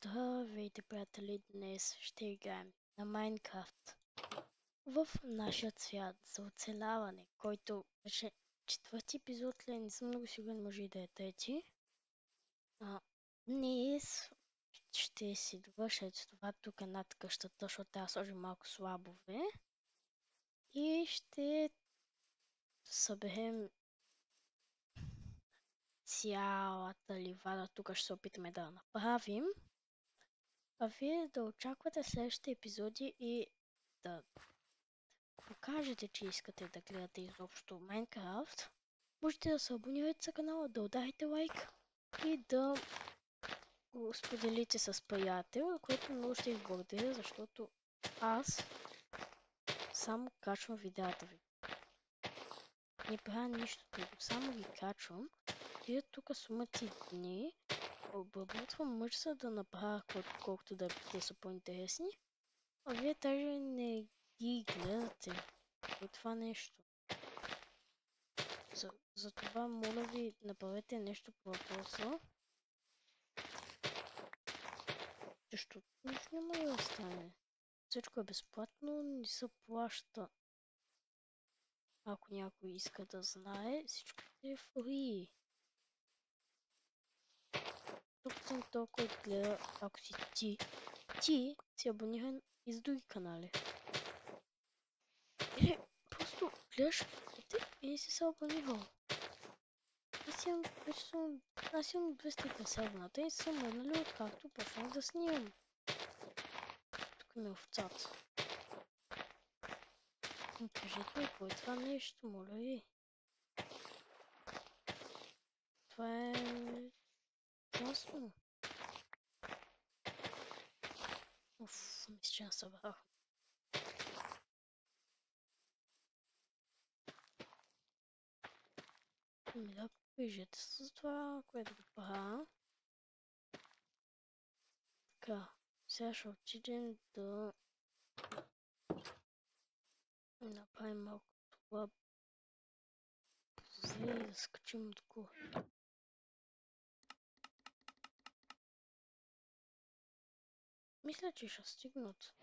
Здравейте, приятели! Днес ще играем на Майнкрафт в нашия свят за оцеляване, който беше четвърти епизод ли? Не съм много сигурен, може и да е трети. Днес ще си довърша ето това тук над къщата, защото трябва да сложа малко слабове. И ще съберем цялата ливада. Тук ще се опитаме да направим. А вие да очаквате следващите епизоди и да покажете, че искате да гледате изобщо Майнкрафт, можете да се абонирате за канала, да ударите лайк и да го споделите с приятел, което много ще ви благодаря, защото аз само качвам видеята ви. Не правя нищо друго, само ги качвам. Вие тук сумати дни обработвам мъжца да направя колкото да те са по-интересни, а вие даже не ги гледате. И това нещо. Затова, моля ви, направете нещо по въпроса. Защото нищо няма да стане. Всичко е безплатно, не се плаща. Ако някой иска да знае, всичко е free. Тук съм толкова гледа, ако си ти си абониран и с други канали. Или просто гледаш и не си се абонирал. Аз имам 250 абоната и съм мърнали откакто почнах да снимам. Тук ми е овцата. Кажете ми, кой е това нещо, моля ви? Това е... ясно. Уф, мисля, че не събрах. Да, покажете с това, което го правя. Така, сега ще отидем да направим малко това и да скачим отгоре. Мисля, че ще стигнат.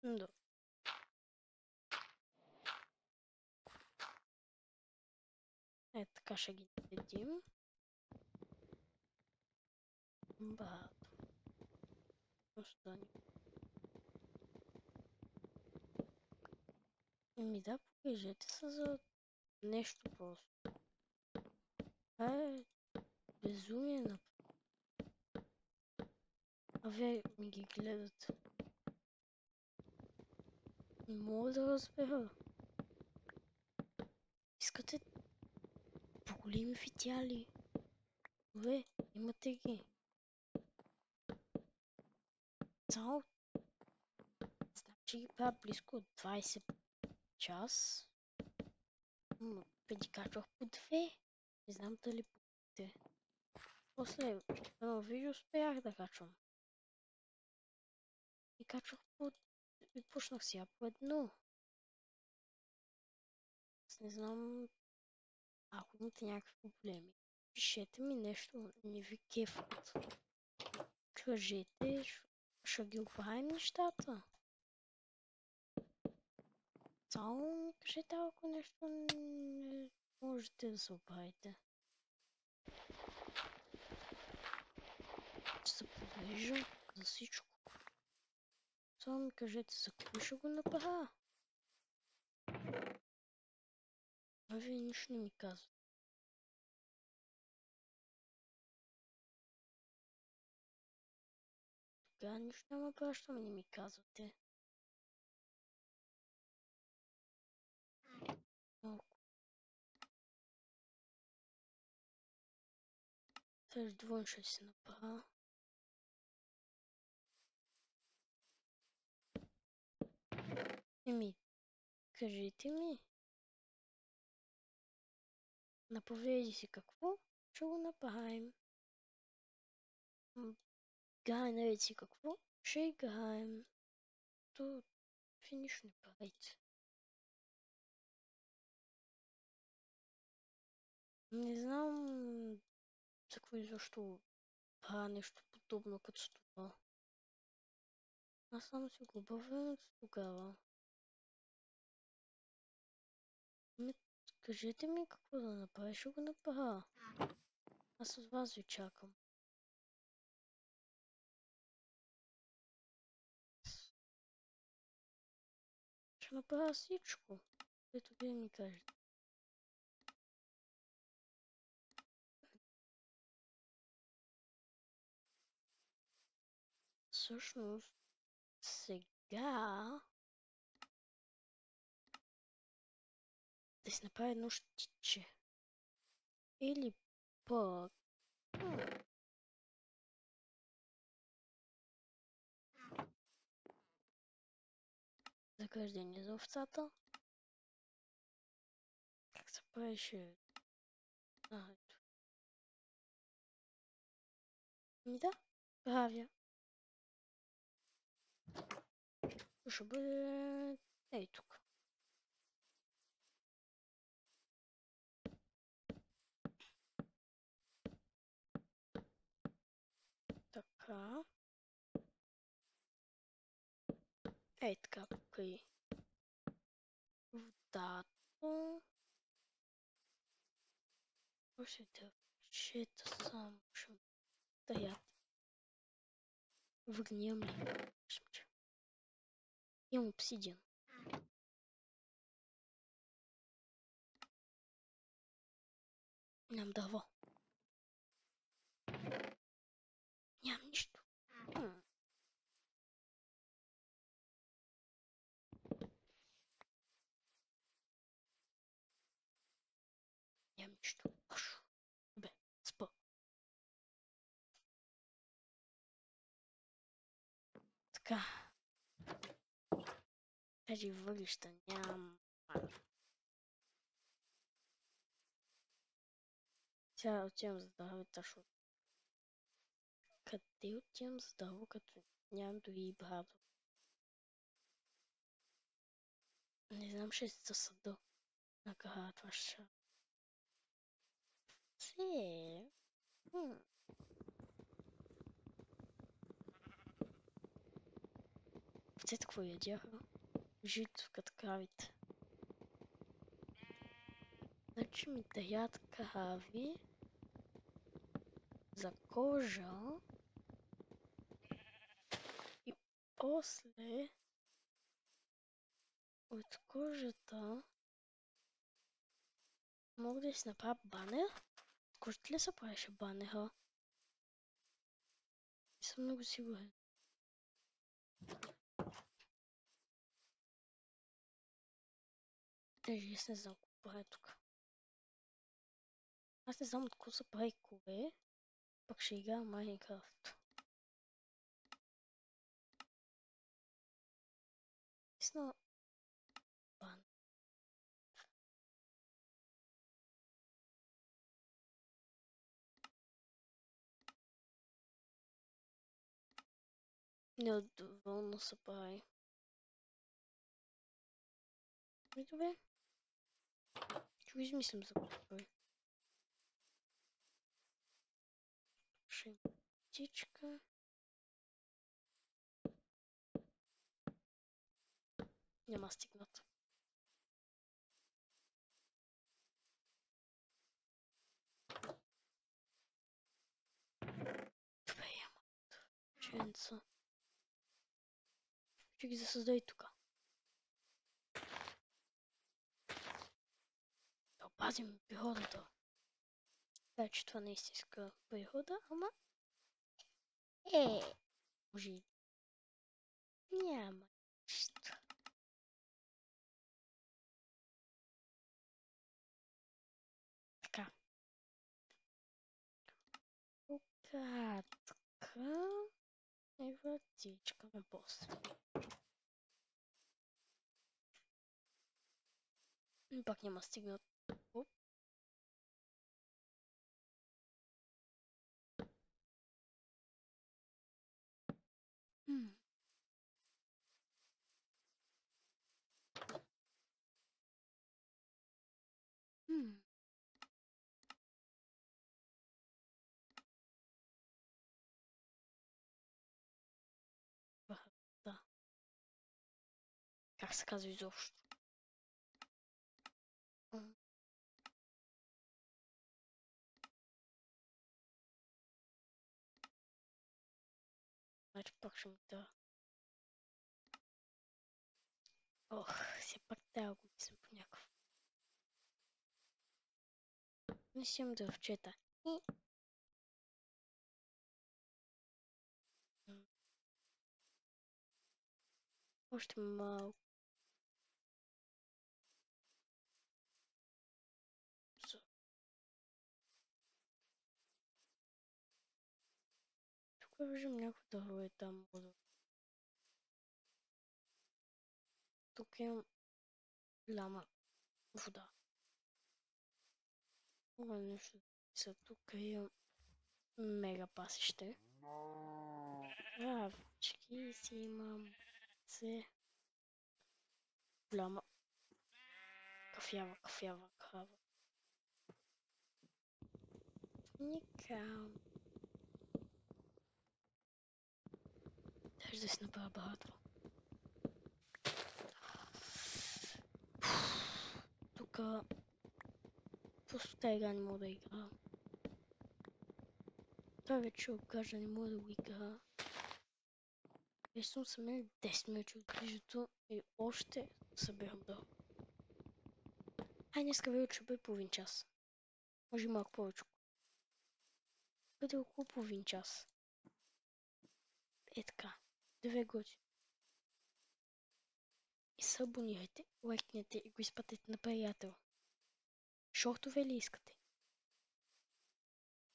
Да. Е, така ще ги видим. Бат. Остани. Да, покажете се за нещо просто. Това е безумие на... А вие ми ги гледате. Не мога да разбера. Искате по-големи фитяли? Вие, имате ги. Само... Знам, че ги правя близко от 20 час. Преди качвах по 2. Не знам дали по-те. После видео успях да качвам. И качвах по... И почнах сега по едно. Аз не знам... Ако имате някакви проблеми, пишете ми нещо, не ви кефът. Кажете, ще ги оправим нещата. Само кажете, ако нещо не можете да се оправите. Ще се погрижа за всичко. Само ми кажете за кой ще го направя. А вие нищо не ми казвате. Тогава нищо няма пращам, не ми казвате. Малко. След двон ще си направя. Кажете ми. Наповеди си какво, ще го направим. Гайнете си какво, ще играем. То ви нищо не правите. Не знам за какво изобщо нещо подобно като това. Аз само си го бъвам тогава. Кажете ми какво да направя, ще го направя. Аз от вас ви чакам. Ще направя всичко, което вие ми кажете. Всъщност, сега да си направя едно щитче. Или пък... Заграждение за овцата. Как се правеше? Ето. Да, правя. Ще бъде... Ей тук. Така. Ей така, покрай водата. Може да чета само, ще таят. Въгнем ли? Имам обсидиан. Нямам дърво. Нямам нищо. Нямам нищо. Бе, спа. Така. Тези въглища нямам. Сега отивам за дърво, защото... Къде отивам за дърво, като нямам дори и брадо? Не знам, ще се засъда. Накрая това ще... Се... Овцете какво ядяха? Жито, като кравите. Значи ми даят крави за кожа и после от кожата мога да си направя банер. От кожата ли се правеше банера? Не съм много сигурен. Даже аз не знам какво правя тук. Аз не знам от какво се прави кое, пък ще играя Майнкрафт. Наистина бан. Недоволно се прави. И добре. Ще го измислим за какво. Ще птичка. Няма стигнат. Добре, няма. Ченца. Ще ги засъздай тук. Да опазим природата. Да, че това не е истинска природа, ама... Може и... Няма нищо. Така. Кратка. И вратичка на после. Пак няма стигнат. Оп. как се казва изобщо. Значи пак ще ми да. Ох, все пак трябва го мисля по някакъв. Не си имам да вчета. Още малко. Тук виждам някакво дърво е там. Тук имам голяма вода. Мога нещо да тук имам мега пасище. Кравички си имам. Се. Голяма. Кафява крава. Никам. Даже да си направя багатство. Тук просто тази игра не мога да игра. Това вече окажа не мога да го игра. Вече съм съмен 10 минути от ближето и още събирам да. Днеска вече ще бъде половин час. Може и малко повече. Бъде около половин час. Е така. 2 години. И се абонирайте, лайкнете и го изпратете на приятел. Шортове ли искате?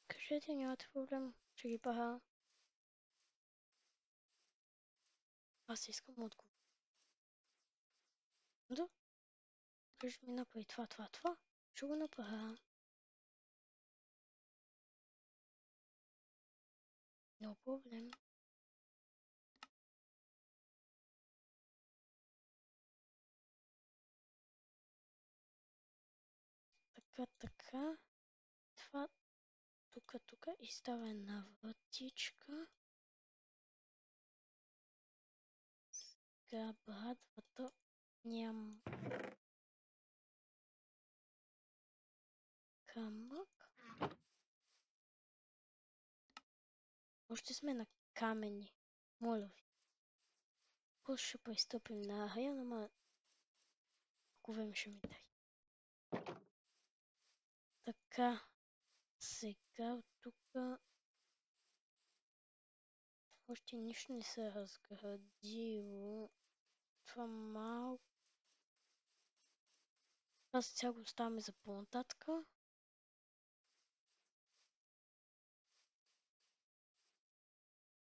Кажете, нямате проблем. Ще ги правя. Аз искам отговор. Да. Кажи ми направи това. Ще го направя. No проблем. Така. Това тук и става една вратичка. Сега брадвата нямам камък. Още сме на камени. Моля ви. После ще пристъпим на арена, ама ако време ще ми дай. Така. Сега тук още нищо не се е разградило. Това малко. Това сега го оставяме за по-нататъка.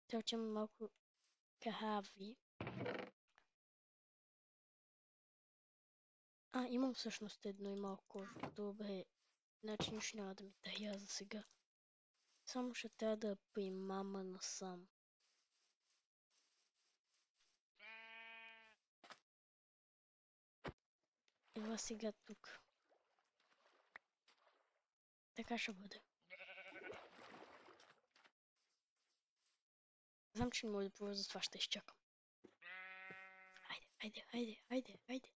Трябва, че има малко крави. Имам всъщност едно и малко. Добре. Значи нищо няма да ми тая за сега. Само ще трябва да примама насам. Ева сега тук. Така ще бъде. Знам, че не мога да повърза, това ще изчакам. Айде. Айде.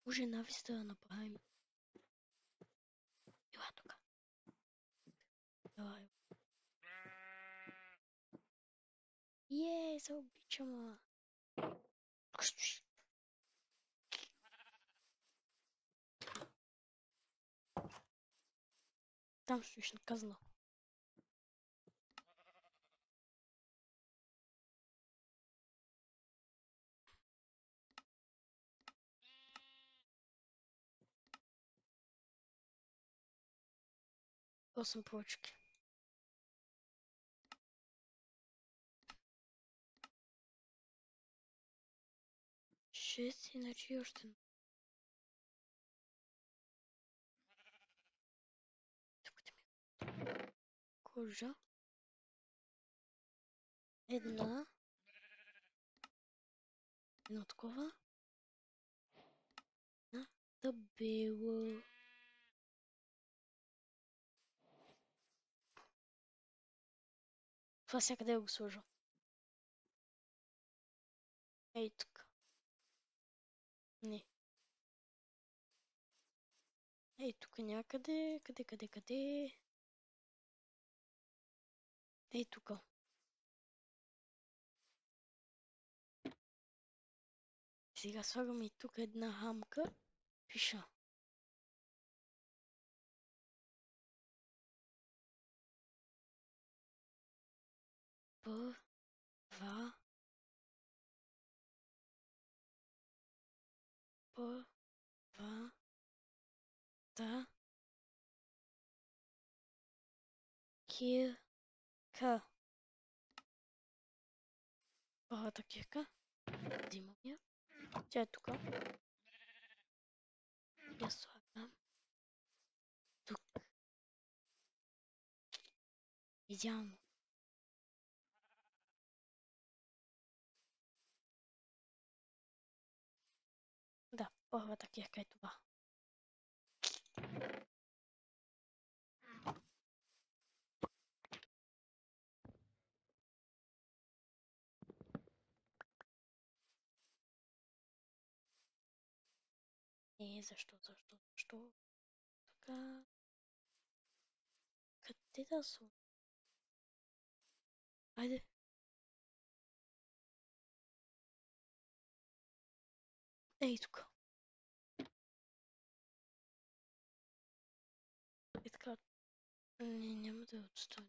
Може нависта да направим. Ела тук. Ела. Се обичам. Там стоиш наказано. Осем поръчки. 6, иначе още. Кожа. Едно такова. Табело. Това сега къде го сложа? Ей тук. Не. Ей тук някъде. Къде? Ей тук. Сега слагам и тук една хамка. Пиша. П-ва П-ва-та кирка. Първата кирка. Взимам я. Тя е тук. Я слагам. Тук. Идеално. Да, първата кирка е това. Защо? Така. Къде да сложа? Айде. Ей тук. И така. Не, няма да отстоя.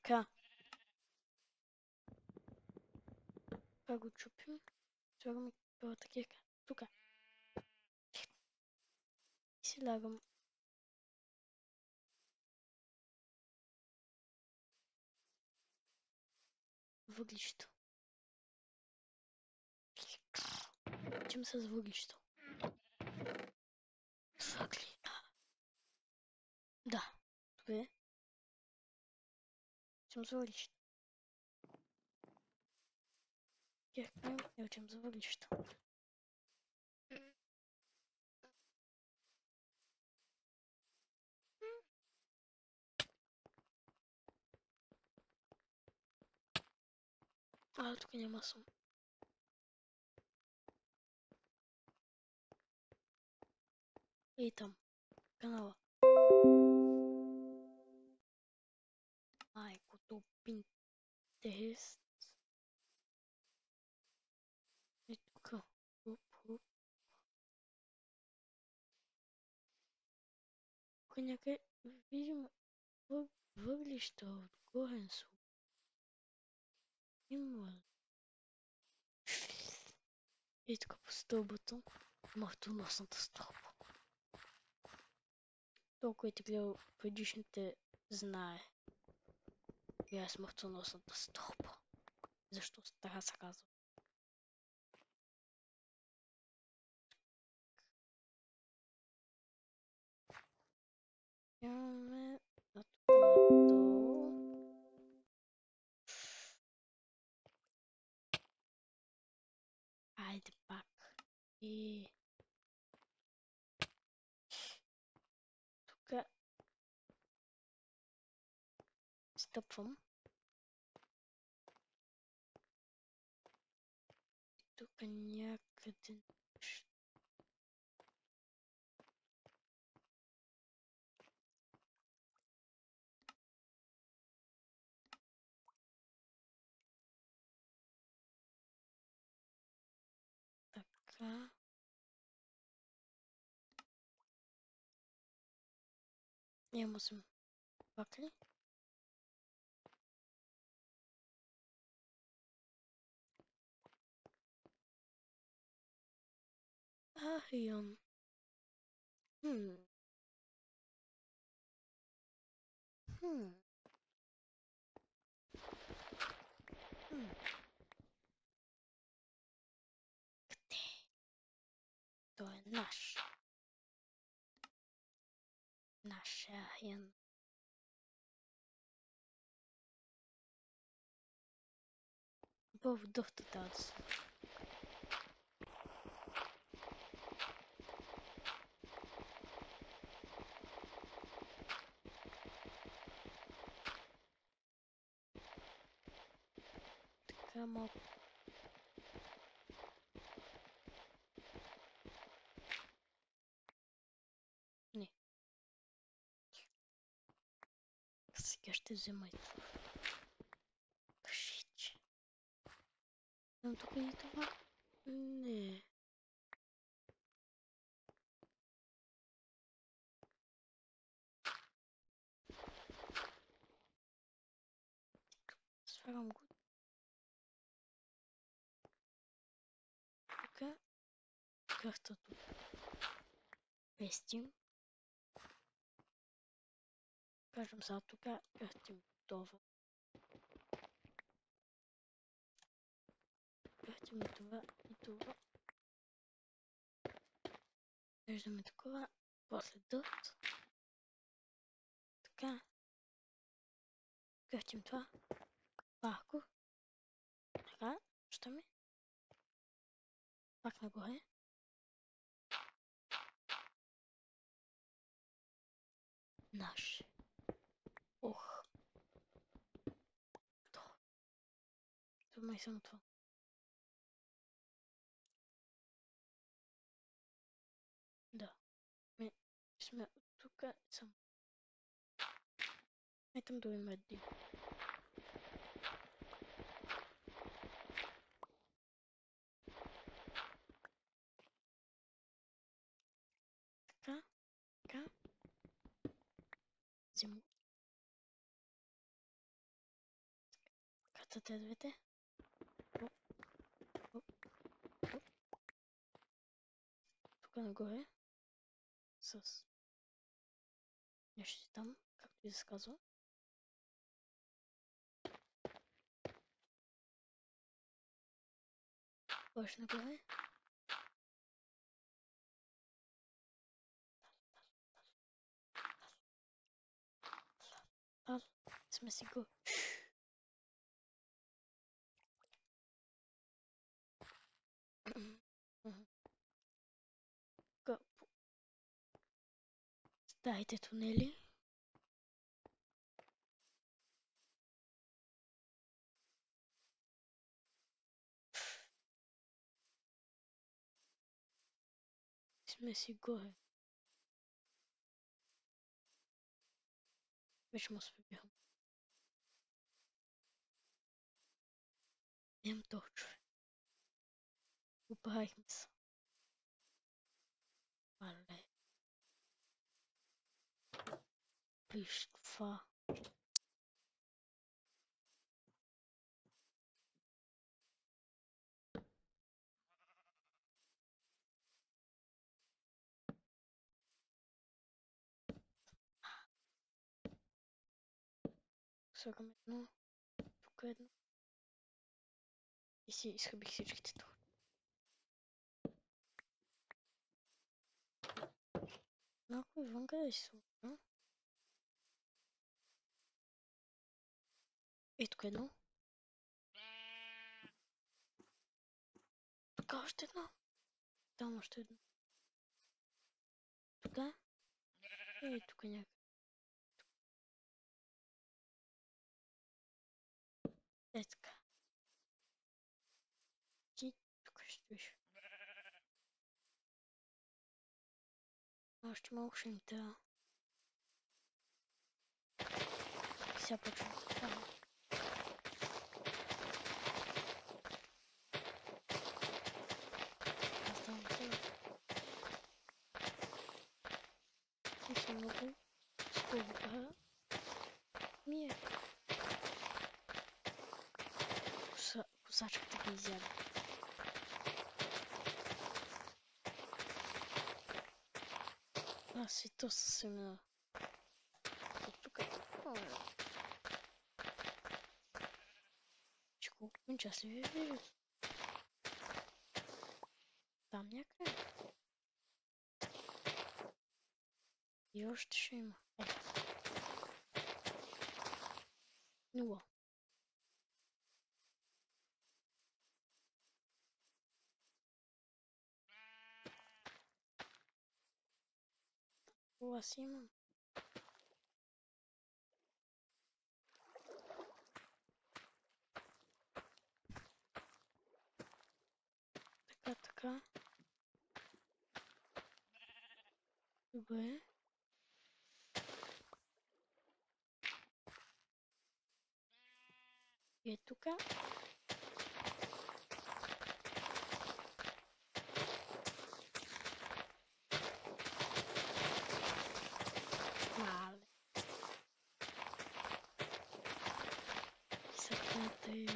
Така. Това го чупим. Слагам и първата кирка. Тук. И си лягам. Въглището. Чем с въглището? Въгли. Да. Добре. Чем с въглището? Кирка и учим за въглището. Тук няма сум. И там. Канала. Майкото Пинтерест. И тук. Хуп. Тук някъде видим въглища отгоре са. Има. И тук по стълбата. Смъртоносната стълба. Той, който е гледал предишните, знае. Коя е смъртоносната стълба. Защо така се казва? Имаме надолу. Айде пак. И тук стъпвам. Тук някъде нещо. Така. Няма съм. Пак ли? Имам. Хм. Къде? Той е наш. Нашия Ян. По водата трябва да се. Така малко. Не. Сега ще взема и това. Кажиче. Но тук и това. Не. Сварям го. Тук. Карта тук. Пестим. Кажем сега тук. Пестим готова. Пестим и това и това. Виждаме такова. После дът. Така. Пестим това. Пако. Така. Що ми? Пак нагоре. Наш. Ох. Това май само това. Да. Ми сме тук само. Айтам да има един. Така. Така. Взимам. Катате двете. Оп. Оп. Оп. Тук нагоре. С нещо си там, както и да се казва. Още нагоре. Сме си го. Старите тунели. Сме си горе. Вече му успях. Нямам точно. Оправихме се. Але. Виж това. Слагам едно. Тук едно. И си изхъбих всичките тук. Малко и вънка да си сложа. И тук едно. Тук още едно. Там още едно. Тук. И тук някакъв. Е така. Ти тук ще виж. Още малко ще ми трябва. Сега почвам да става. Оставам това. И съм много скоро. Ми е. Косачката ги изяда. Аз и то съвсем на... Тук е... Че колко час ли ви виждат? Там някъде. И още ще има. Е. 0. Аз имам. Така. Добре. И тук. Мале. Секрети.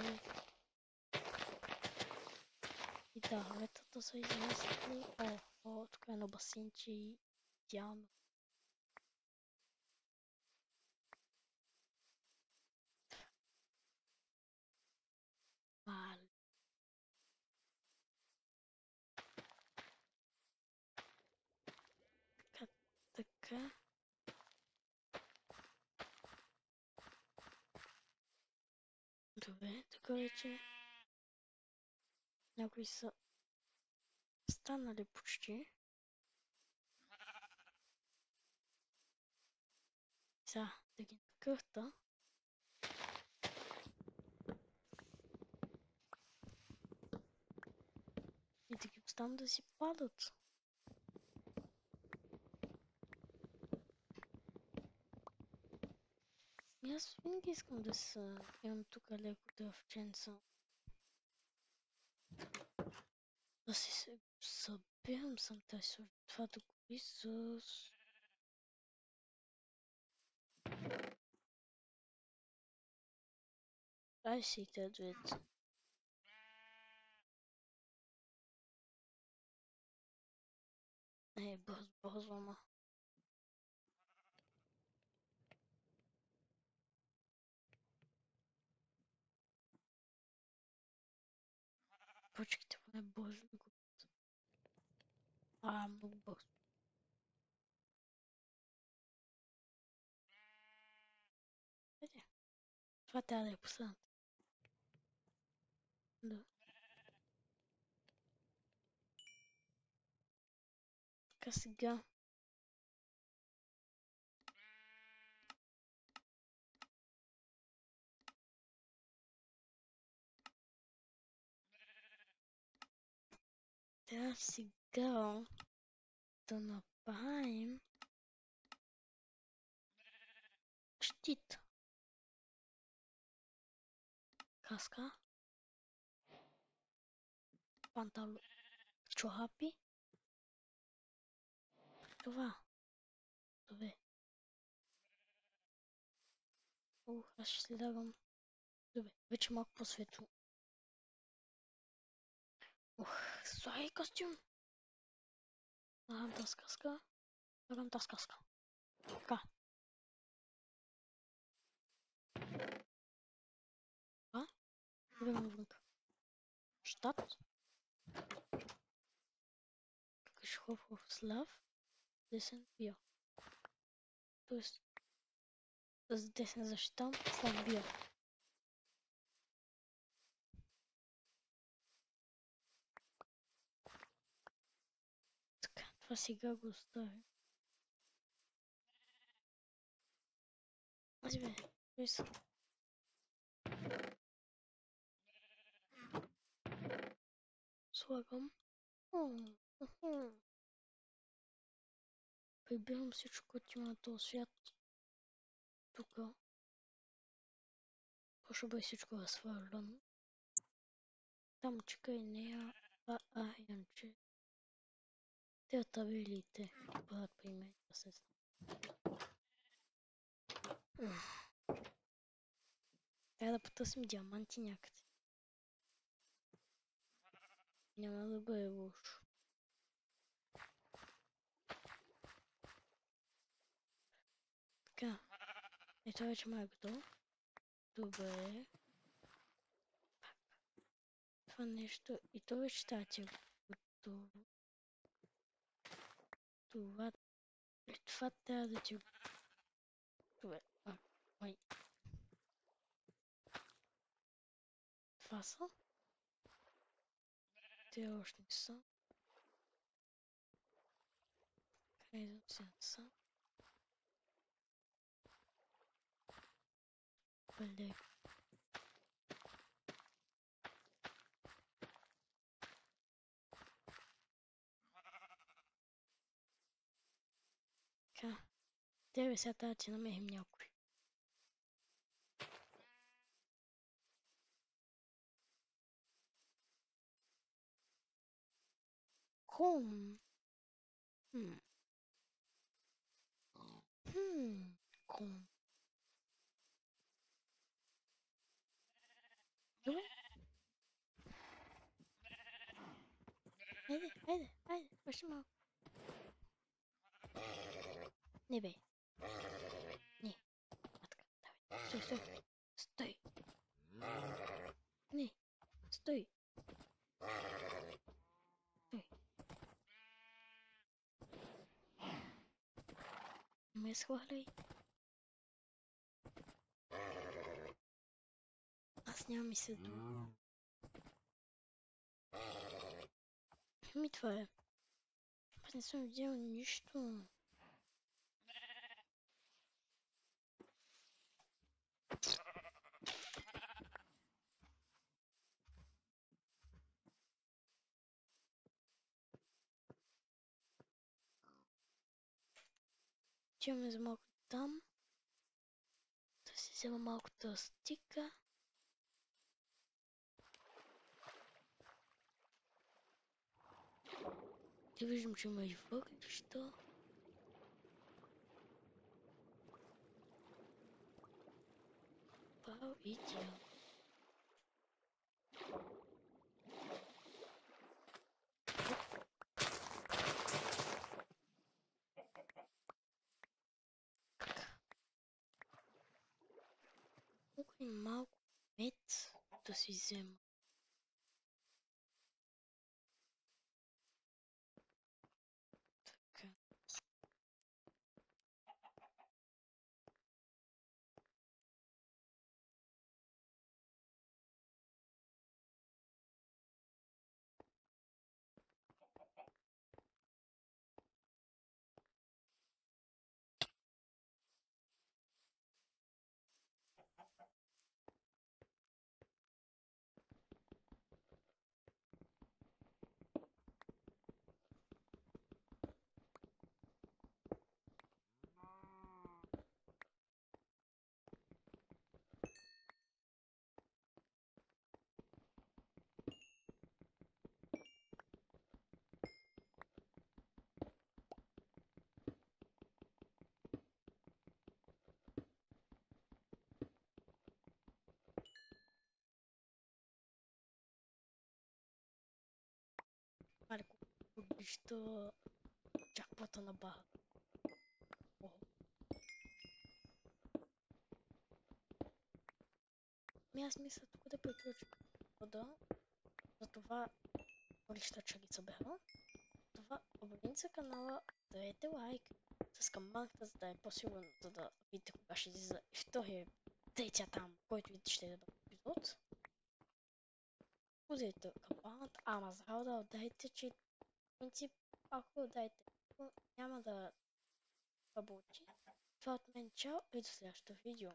И дърветата са изместили. Тук е едно басинче и идеално. Мале. Така. Добре, така вече някои са станали почти. Сега да ги накърта. И да ги оставам да си падат. И аз винаги искам да имам тук леко дървченца. Да си се събирам съм тази това да го с... Дай си те двете. Не, бързо, ама. Почките поне бързо да го... много бързо. Види. Това трябва да е последната. Да. Така сега. Трябва сега да направим щит. Каска. Панталон. Чорапи. Това. Добре. Аз ще следвам. Добре, вече малко по-светло. Слагай костюм. Слагам тази каска. Слагам тази каска. Така. Това. Влизам навън. Щат. Кашхов Слав. Десен био. Тоест, с десен защитам, слав био. Така, това сега го оставим. Ази бе, той са. Слагам. Прибирам всичко, което има на този свят. Тука. Ще бъде всичко разхвърляно. Там чека и нея. Янче. Те табелите бъдат при мен. Трябва да потърсим диаманти някъде. Няма да бъде лошо. Така. Ето вече ме е готово. Добре. Това нещо. И то вече трябва да ти е готово. Това трябва да ти е... Добре. Ой. Това са? Те още не са. Хайде да са. Валери. Така. Тебе сега тази ти намерим някой. Хум. Хум. Добре. Айде, още малко. Не бе. Не. Матка, давай. Стой. Не. Стой. Не ме схвърляй. Аз нямам мисъл. Ми това е. Аз не съм видял нищо. Отиваме за малко там. Да си взема малката стика. И виждам, че има и въглища. Вау, идеално. Колко и малко мед да си взема. Така. Малко въглища. Джакпота на баха. Аз мисля тук да приключим вода. Затова лища чарица беха. Това абонирайте за канала, дайте лайк с камбанката, за да е по-сигурно, за да видите кога ще излиза и втория, третия там, който видите ще е добър епизод. Пузайте камбаната, ама здраво да отдайте, че в принцип, ако отдайте, няма да работи. Това от мен, чао и до следващото видео.